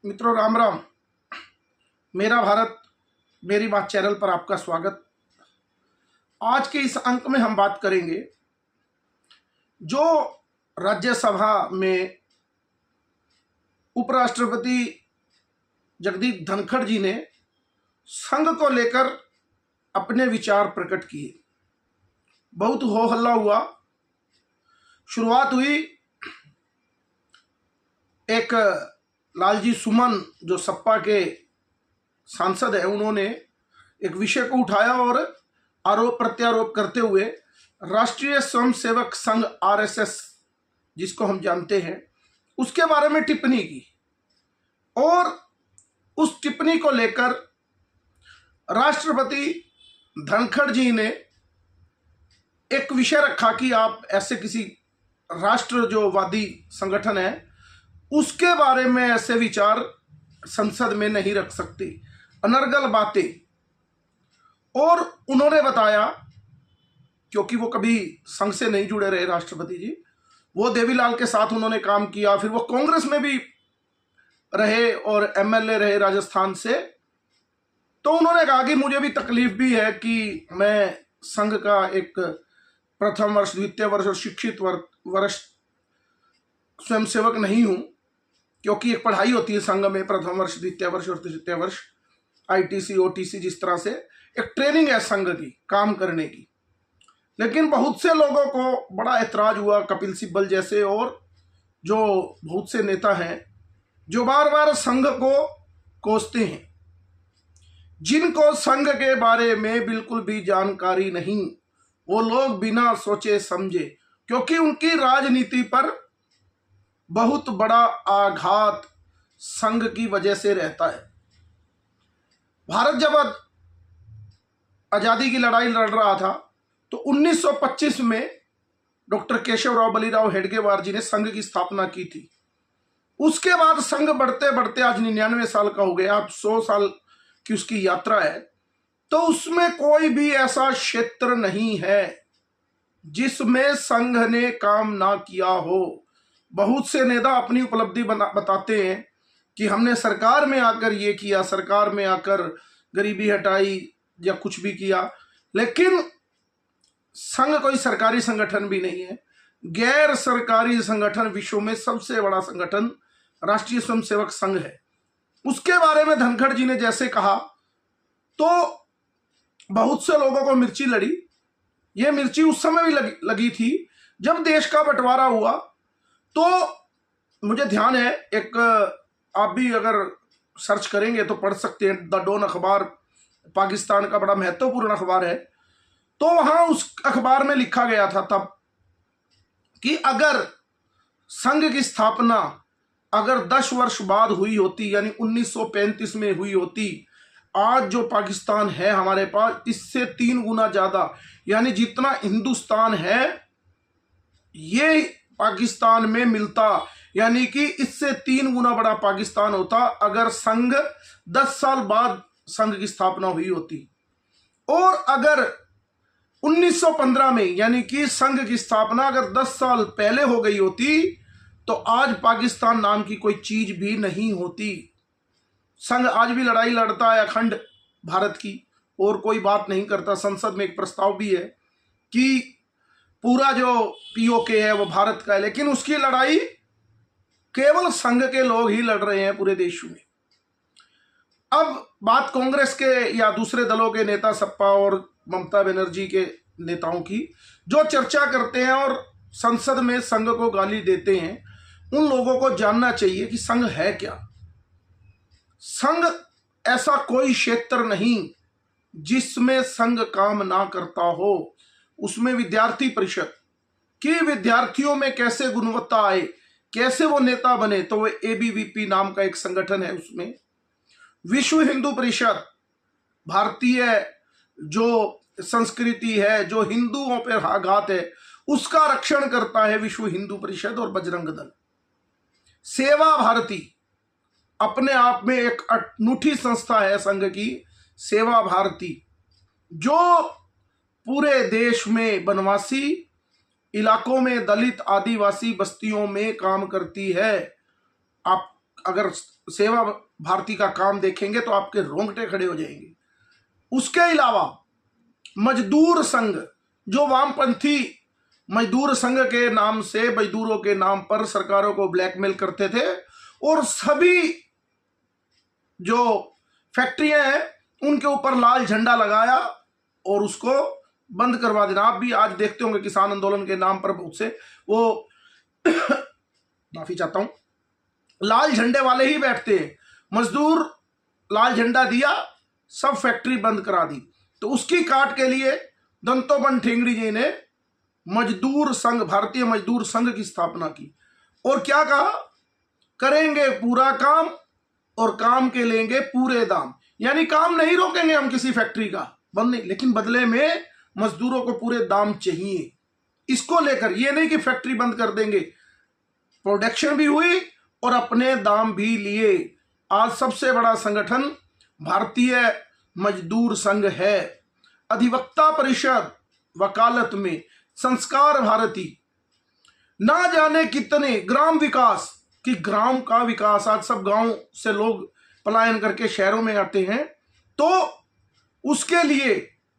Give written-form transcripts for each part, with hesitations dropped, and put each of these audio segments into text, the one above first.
मित्रों, राम राम। मेरा भारत मेरी बात चैनल पर आपका स्वागत। आज के इस अंक में हम बात करेंगे जो राज्यसभा में उपराष्ट्रपति जगदीप धनखड़ जी ने संघ को लेकर अपने विचार प्रकट किए। बहुत हो हल्ला हुआ। शुरुआत हुई एक लालजी सुमन जो सपा के सांसद है, उन्होंने एक विषय को उठाया और आरोप प्रत्यारोप करते हुए राष्ट्रीय स्वयंसेवक संघ आरएसएस जिसको हम जानते हैं उसके बारे में टिप्पणी की। और उस टिप्पणी को लेकर राष्ट्रपति धनखड़ जी ने एक विषय रखा कि आप ऐसे किसी राष्ट्र जो वादी संगठन है उसके बारे में ऐसे विचार संसद में नहीं रख सकती, अनर्गल बातें। और उन्होंने बताया, क्योंकि वो कभी संघ से नहीं जुड़े रहे राष्ट्रपति जी, वो देवीलाल के साथ उन्होंने काम किया, फिर वो कांग्रेस में भी रहे और एमएलए रहे राजस्थान से। तो उन्होंने कहा कि मुझे भी तकलीफ भी है कि मैं संघ का एक प्रथम वर्ष, द्वितीय वर्ष और शिक्षित वर्ष स्वयंसेवक नहीं हूं, क्योंकि एक पढ़ाई होती है संघ में, प्रथम वर्ष, द्वितीय वर्ष और तृतीय वर्ष, आईटीसी ओटीसी, जिस तरह से एक ट्रेनिंग है संघ की काम करने की। लेकिन बहुत से लोगों को बड़ा ऐतराज हुआ, कपिल सिब्बल जैसे और जो बहुत से नेता हैं जो बार बार संघ को कोसते हैं, जिनको संघ के बारे में बिल्कुल भी जानकारी नहीं। वो लोग बिना सोचे समझे, क्योंकि उनकी राजनीति पर बहुत बड़ा आघात संघ की वजह से रहता है। भारत जब आजादी की लड़ाई लड़ रहा था तो 1925 में डॉक्टर केशवराव बलिराव हेडगेवार जी ने संघ की स्थापना की थी। उसके बाद संघ बढ़ते बढ़ते आज 99 साल का हो गया, अब 100 साल की उसकी यात्रा है। तो उसमें कोई भी ऐसा क्षेत्र नहीं है जिसमें संघ ने काम ना किया हो। बहुत से नेता अपनी उपलब्धि बताते हैं कि हमने सरकार में आकर ये किया, सरकार में आकर गरीबी हटाई या कुछ भी किया, लेकिन संघ कोई सरकारी संगठन भी नहीं है। गैर सरकारी संगठन, विश्व में सबसे बड़ा संगठन राष्ट्रीय स्वयंसेवक संघ है। उसके बारे में धनखड़ जी ने जैसे कहा तो बहुत से लोगों को मिर्ची लड़ी। ये मिर्ची उस समय भी लगी थी जब देश का बंटवारा हुआ। तो मुझे ध्यान है, एक आप भी अगर सर्च करेंगे तो पढ़ सकते हैं, द डॉन अखबार पाकिस्तान का बड़ा महत्वपूर्ण अखबार है। तो वहां उस अखबार में लिखा गया था तब कि अगर संघ की स्थापना अगर 10 वर्ष बाद हुई होती, यानी 1935 में हुई होती, आज जो पाकिस्तान है हमारे पास इससे 3 गुना ज्यादा, यानी जितना हिंदुस्तान है ये पाकिस्तान में मिलता, यानी कि इससे 3 गुना बड़ा पाकिस्तान होता अगर संघ 10 साल बाद संघ की स्थापना हुई होती। और अगर 1915 में, यानी कि संघ की स्थापना अगर 10 साल पहले हो गई होती तो आज पाकिस्तान नाम की कोई चीज भी नहीं होती। संघ आज भी लड़ाई लड़ता है अखंड भारत की और कोई बात नहीं करता। संसद में एक प्रस्ताव भी है कि पूरा जो पीओके है वो भारत का है, लेकिन उसकी लड़ाई केवल संघ के लोग ही लड़ रहे हैं पूरे देश में। अब बात कांग्रेस के या दूसरे दलों के नेता सपा और ममता बनर्जी के नेताओं की, जो चर्चा करते हैं और संसद में संघ को गाली देते हैं, उन लोगों को जानना चाहिए कि संघ है क्या। संघ ऐसा कोई क्षेत्र नहीं जिसमें संघ काम ना करता हो। उसमें विद्यार्थी परिषद कि विद्यार्थियों में कैसे गुणवत्ता आए, कैसे वो नेता बने, तो वो एबीवीपी नाम का एक संगठन है। उसमें विश्व हिंदू परिषद, भारतीय जो संस्कृति है, जो हिंदुओं पर आघात है, उसका रक्षण करता है विश्व हिंदू परिषद और बजरंग दल। सेवा भारती अपने आप में एक अनूठी संस्था है संघ की, सेवा भारती, जो पूरे देश में वनवासी इलाकों में, दलित आदिवासी बस्तियों में काम करती है। आप अगर सेवा भारती का काम देखेंगे तो आपके रोंगटे खड़े हो जाएंगे। उसके अलावा मजदूर संघ, जो वामपंथी मजदूर संघ के नाम से मजदूरों के नाम पर सरकारों को ब्लैकमेल करते थे, और सभी जो फैक्ट्रियां हैं उनके ऊपर लाल झंडा लगाया और उसको बंद करवा देना। आप भी आज देखते होंगे किसान आंदोलन के नाम पर बहुत से वो माफी चाहता हूं, लाल झंडे वाले ही बैठते हैं। मजदूर लाल झंडा दिया, सब फैक्ट्री बंद करा दी। तो उसकी काट के लिए दंतोबन ठेंगड़ी जी ने मजदूर संघ, भारतीय मजदूर संघ की स्थापना की और क्या कहा, करेंगे पूरा काम और काम के लेंगे पूरे दाम। यानी काम नहीं रोकेंगे हम किसी फैक्ट्री का बंद नहीं, लेकिन बदले में मजदूरों को पूरे दाम चाहिए। इसको लेकर ये नहीं कि फैक्ट्री बंद कर देंगे, प्रोडक्शन भी हुई और अपने दाम भी लिए। आज सबसे बड़ा संगठन भारतीय मजदूर संघ है। अधिवक्ता परिषद वकालत में संस्कार भारती, ना जाने कितने ग्राम विकास कि ग्राम का विकास, आज सब गांव से लोग पलायन करके शहरों में आते हैं, तो उसके लिए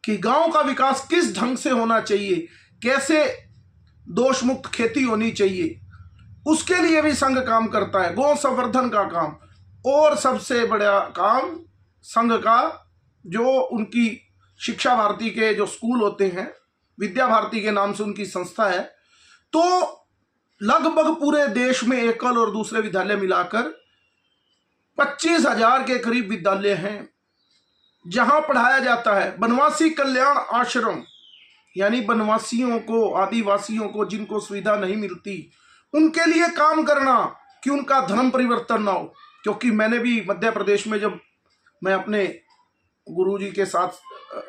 कि गांव का विकास किस ढंग से होना चाहिए, कैसे दोष मुक्त खेती होनी चाहिए, उसके लिए भी संघ काम करता है। गौ संवर्धन का काम, और सबसे बड़ा काम संघ का जो उनकी शिक्षा भारती के जो स्कूल होते हैं, विद्या भारती के नाम से उनकी संस्था है, तो लगभग पूरे देश में एकल और दूसरे विद्यालय मिलाकर 25,000 के करीब विद्यालय हैं जहां पढ़ाया जाता है। बनवासी कल्याण आश्रम, यानी बनवासियों को, आदिवासियों को जिनको सुविधा नहीं मिलती, उनके लिए काम करना कि उनका धर्म परिवर्तन ना हो। क्योंकि मैंने भी मध्य प्रदेश में, जब मैं अपने गुरुजी के साथ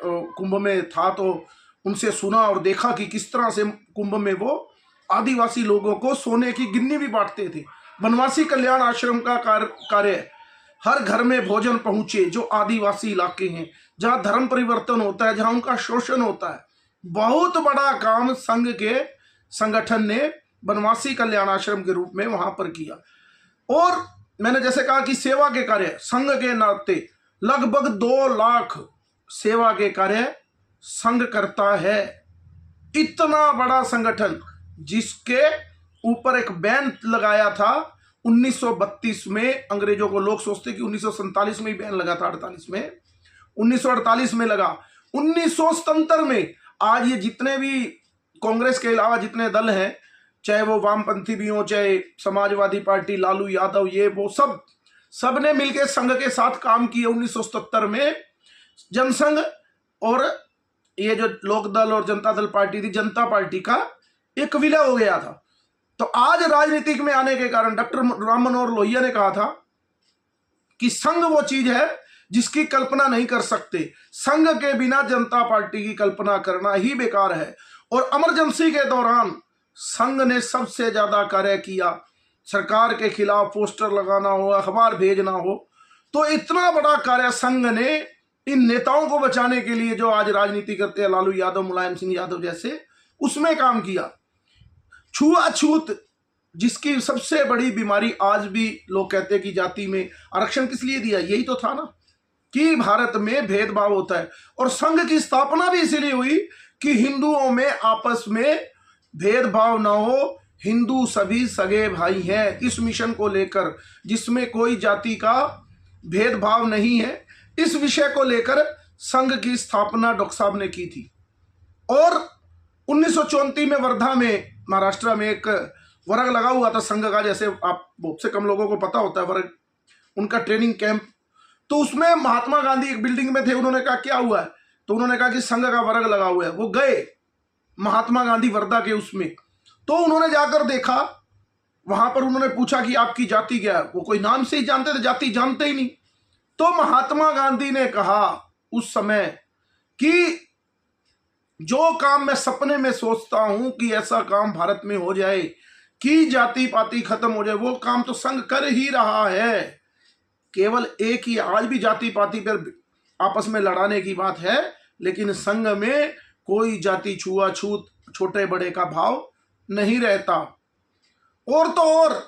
कुंभ में था, तो उनसे सुना और देखा कि किस तरह से कुंभ में वो आदिवासी लोगों को सोने की गिन्नी भी बांटते थे। बनवासी कल्याण आश्रम का कार्य, हर घर में भोजन पहुंचे जो आदिवासी इलाके हैं, जहां धर्म परिवर्तन होता है, जहां उनका शोषण होता है। बहुत बड़ा काम संघ के संगठन ने बनवासी कल्याण आश्रम के रूप में वहां पर किया। और मैंने जैसे कहा कि सेवा के कार्य, संघ के नाते लगभग 2 लाख सेवा के कार्य संघ करता है। इतना बड़ा संगठन जिसके ऊपर एक बैन लगाया था 1932 में। अंग्रेजों को लोग सोचते कि 1947 में ही बैन लगा था, 48 में, 1948 में लगा। 1977 में आज ये जितने भी कांग्रेस के अलावा जितने दल हैं, चाहे वो वामपंथी भी हो, चाहे समाजवादी पार्टी, लालू यादव, ये वो सब ने मिलकर संघ के साथ काम किए। 1977 में जनसंघ और ये जो लोकदल और जनता दल पार्टी थी, जनता पार्टी का एक विलय हो गया था। तो आज राजनीतिक में आने के कारण डॉक्टर राम मनोहर लोहिया ने कहा था कि संघ वो चीज है जिसकी कल्पना नहीं कर सकते, संघ के बिना जनता पार्टी की कल्पना करना ही बेकार है। और इमरजेंसी के दौरान संघ ने सबसे ज्यादा कार्य किया। सरकार के खिलाफ पोस्टर लगाना हो, अखबार भेजना हो, तो इतना बड़ा कार्य संघ ने इन नेताओं को बचाने के लिए, जो आज राजनीति करते हैं, लालू यादव, मुलायम सिंह यादव जैसे, उसमें काम किया। छुआछूत, जिसकी सबसे बड़ी बीमारी आज भी लोग कहते हैं कि जाति में आरक्षण किस लिए दिया, यही तो था ना कि भारत में भेदभाव होता है। और संघ की स्थापना भी इसीलिए हुई कि हिंदुओं में आपस में भेदभाव ना हो, हिंदू सभी सगे भाई हैं। इस मिशन को लेकर, जिसमें कोई जाति का भेदभाव नहीं है, इस विषय को लेकर संघ की स्थापना डॉक्टर साहब ने की थी। और 1934 में वर्धा में, महाराष्ट्र में, एक वर्ग लगा हुआ था संघ का, जैसे आप बहुत से कम लोगों को पता होता है वर्ग, उनका ट्रेनिंग कैंप। तो उसमें महात्मा गांधी एक बिल्डिंग में थे। उन्होंने कहा क्या हुआ है, तो उन्होंने कहा कि संघ का वर्ग लगा हुआ है। वो गए महात्मा गांधी वर्धा के उसमें, तो उन्होंने जाकर देखा, वहां पर उन्होंने पूछा कि आपकी जाति क्या है। वो कोई नाम से ही जानते थे, जाति जानते ही नहीं। तो महात्मा गांधी ने कहा उस समय कि जो काम मैं सपने में सोचता हूं कि ऐसा काम भारत में हो जाए कि जाति पाति खत्म हो जाए, वो काम तो संघ कर ही रहा है। केवल एक ही, आज भी जाति पाति पर आपस में लड़ाने की बात है, लेकिन संघ में कोई जाति छुआछूत, छोटे बड़े का भाव नहीं रहता। और तो और,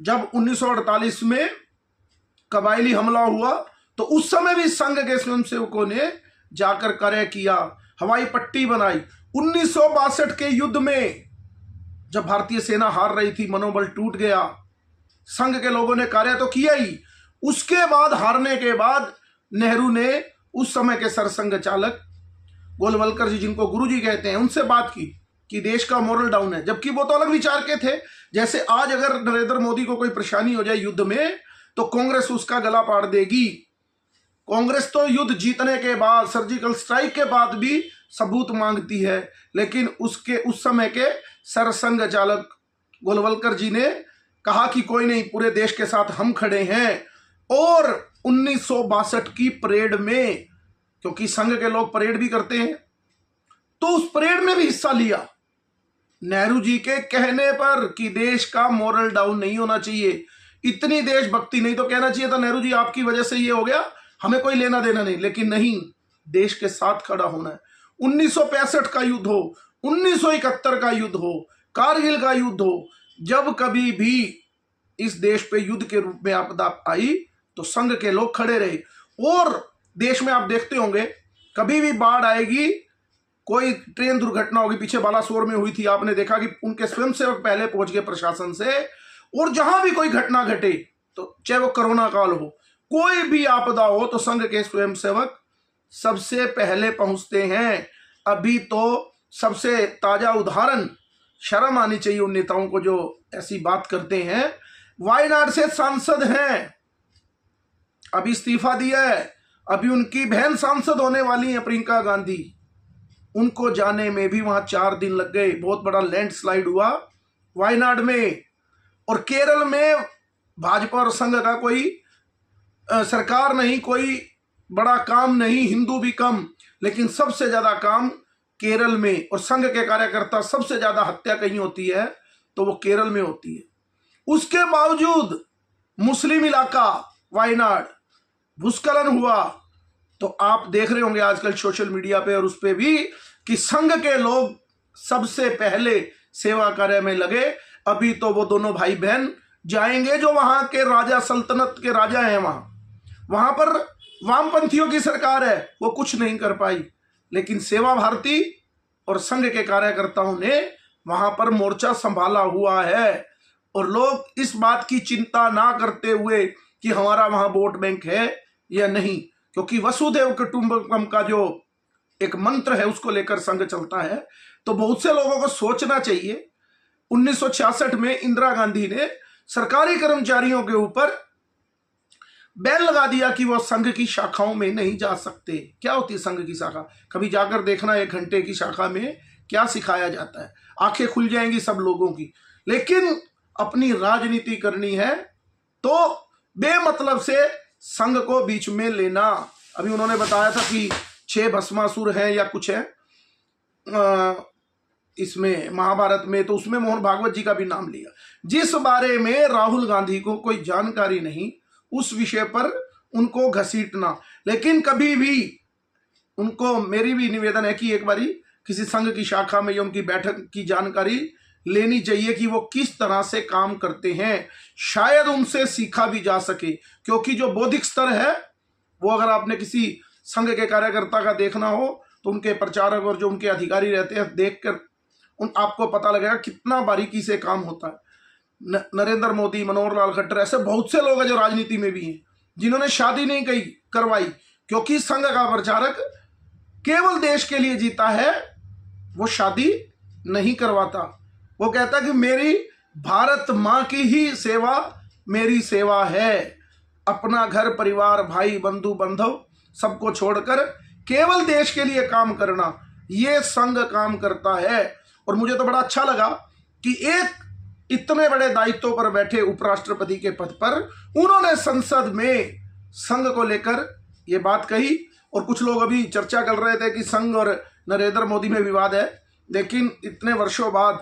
जब 1948 में कबायली हमला हुआ तो उस समय भी संघ के स्वयंसेवकों ने जाकर कार्य किया, हवाई पट्टी बनाई। 1962 के युद्ध में जब भारतीय सेना हार रही थी, मनोबल टूट गया, संघ के लोगों ने कार्य तो किया ही। उसके बाद हारने के बाद नेहरू ने उस समय के सरसंघ चालक गोलवलकर जी, जिनको गुरुजी कहते हैं, उनसे बात की कि देश का मोरल डाउन है। जबकि वो तो अलग विचार के थे। जैसे आज अगर नरेंद्र मोदी को कोई परेशानी हो जाए युद्ध में तो कांग्रेस उसका गला पाड़ देगी। कांग्रेस तो युद्ध जीतने के बाद, सर्जिकल स्ट्राइक के बाद भी सबूत मांगती है, लेकिन उस समय के सरसंघ चालक गोलवलकर जी ने कहा कि कोई नहीं, पूरे देश के साथ हम खड़े हैं। और 1962 की परेड में, क्योंकि संघ के लोग परेड भी करते हैं, तो उस परेड में भी हिस्सा लिया नेहरू जी के कहने पर कि देश का मोरल डाउन नहीं होना चाहिए। इतनी देशभक्ति, नहीं तो कहना चाहिए था नेहरू जी आपकी वजह से ये हो गया, हमें कोई लेना देना नहीं, लेकिन नहीं, देश के साथ खड़ा होना है। 1965 का युद्ध हो, 1971 का युद्ध हो, कारगिल का युद्ध हो, जब कभी भी इस देश पे युद्ध के रूप में आपदा आई तो संघ के लोग खड़े रहे। और देश में आप देखते होंगे कभी भी बाढ़ आएगी, कोई ट्रेन दुर्घटना होगी, पीछे बालासोर में हुई थी, आपने देखा कि उनके स्वयंसेवक पहले पहुंच गए प्रशासन से। और जहां भी कोई घटना घटे, तो चाहे वो कोरोना काल हो, कोई भी आपदा हो, तो संघ के स्वयंसेवक सबसे पहले पहुंचते हैं। अभी तो सबसे ताजा उदाहरण, शर्म आनी चाहिए उन नेताओं को जो ऐसी बात करते हैं, वायनाड से सांसद हैं, अभी इस्तीफा दिया है, अभी उनकी बहन सांसद होने वाली है प्रियंका गांधी, उनको जाने में भी वहां 4 दिन लग गए। बहुत बड़ा लैंडस्लाइड हुआ वायनाड में। और केरल में भाजपा और संघ का कोई सरकार नहीं, कोई बड़ा काम नहीं, हिंदू भी कम, लेकिन सबसे ज्यादा काम केरल में। और संघ के कार्यकर्ता, सबसे ज्यादा हत्या कहीं होती है तो वो केरल में होती है। उसके बावजूद मुस्लिम इलाका वायनाड, भूस्खलन हुआ, तो आप देख रहे होंगे आजकल सोशल मीडिया पे और उस पे भी कि संघ के लोग सबसे पहले सेवा कार्य में लगे। अभी तो वो दोनों भाई बहन जाएंगे जो वहां के राजा, सल्तनत के राजा हैं, वहां पर वामपंथियों की सरकार है, वो कुछ नहीं कर पाई, लेकिन सेवा भारती और संघ के कार्यकर्ताओं ने वहां पर मोर्चा संभाला हुआ है। और लोग इस बात की चिंता ना करते हुए कि हमारा वहां वोट बैंक है या नहीं, क्योंकि वसुधैव कुटुंबकम का जो एक मंत्र है उसको लेकर संघ चलता है। तो बहुत से लोगों को सोचना चाहिए। 1966 में इंदिरा गांधी ने सरकारी कर्मचारियों के ऊपर बैन लगा दिया कि वो संघ की शाखाओं में नहीं जा सकते। क्या होती है संघ की शाखा, कभी जाकर देखना 1 घंटे की शाखा में क्या सिखाया जाता है, आंखें खुल जाएंगी सब लोगों की। लेकिन अपनी राजनीति करनी है तो बेमतलब से संघ को बीच में लेना। अभी उन्होंने बताया था कि 6 भस्मासुर हैं या कुछ है इसमें महाभारत में, तो उसमें मोहन भागवत जी का भी नाम लिया। जिस बारे में राहुल गांधी को कोई जानकारी नहीं, उस विषय पर उनको घसीटना। लेकिन कभी भी उनको मेरी भी निवेदन है कि एक बारी किसी संघ की शाखा में या उनकी बैठक की जानकारी लेनी चाहिए कि वो किस तरह से काम करते हैं, शायद उनसे सीखा भी जा सके। क्योंकि जो बौद्धिक स्तर है वो, अगर आपने किसी संघ के कार्यकर्ता का देखना हो तो उनके प्रचारक और जो उनके अधिकारी रहते हैं, देखकर आपको पता लगेगा कितना बारीकी से काम होता है। नरेंद्र मोदी, मनोहर लाल खट्टर, ऐसे बहुत से लोग हैं जो राजनीति में भी हैं जिन्होंने शादी नहीं करवाई, क्योंकि संघ का प्रचारक केवल देश के लिए जीता है, वो शादी नहीं करवाता। वो कहता कि मेरी भारत मां की ही सेवा मेरी सेवा है। अपना घर परिवार, भाई बंधु बांधव सबको छोड़कर केवल देश के लिए काम करना, ये संघ काम करता है। और मुझे तो बड़ा अच्छा लगा कि एक इतने बड़े दायित्व पर बैठे उपराष्ट्रपति के पद पर उन्होंने संसद में संघ को लेकर ये बात कही। और कुछ लोग अभी चर्चा कर रहे थे कि संघ और नरेंद्र मोदी में विवाद है, लेकिन इतने वर्षों बाद,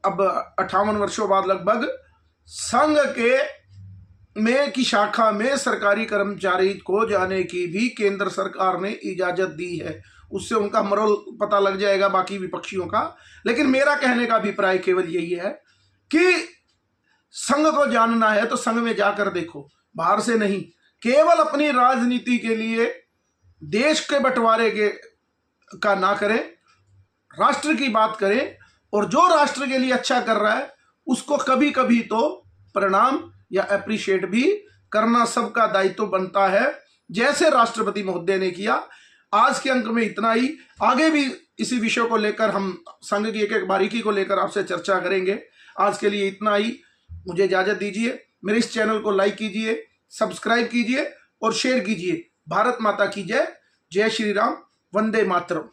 अब 58 वर्षों बाद लगभग, संघ के की शाखा में सरकारी कर्मचारी को जाने की भी केंद्र सरकार ने इजाजत दी है। उससे उनका मरोल पता लग जाएगा बाकी विपक्षियों का। लेकिन मेरा कहने का अभिप्राय केवल यही है कि संघ को जानना है तो संघ में जाकर देखो। बाहर से नहीं, केवल अपनी राजनीति के लिए देश के बंटवारे का ना करें, राष्ट्र की बात करें, और जो राष्ट्र के लिए अच्छा कर रहा है उसको कभी कभी तो प्रणाम या अप्रिशिएट भी करना सबका दायित्व बनता है, जैसे राष्ट्रपति महोदय ने किया। आज के अंक में इतना ही। आगे भी इसी विषय को लेकर हम संघ की एक एक बारीकी को लेकर आपसे चर्चा करेंगे। आज के लिए इतना ही, मुझे इजाजत दीजिए। मेरे इस चैनल को लाइक कीजिए, सब्सक्राइब कीजिए और शेयर कीजिए। भारत माता की जय। जय श्री राम। वंदे मातरम।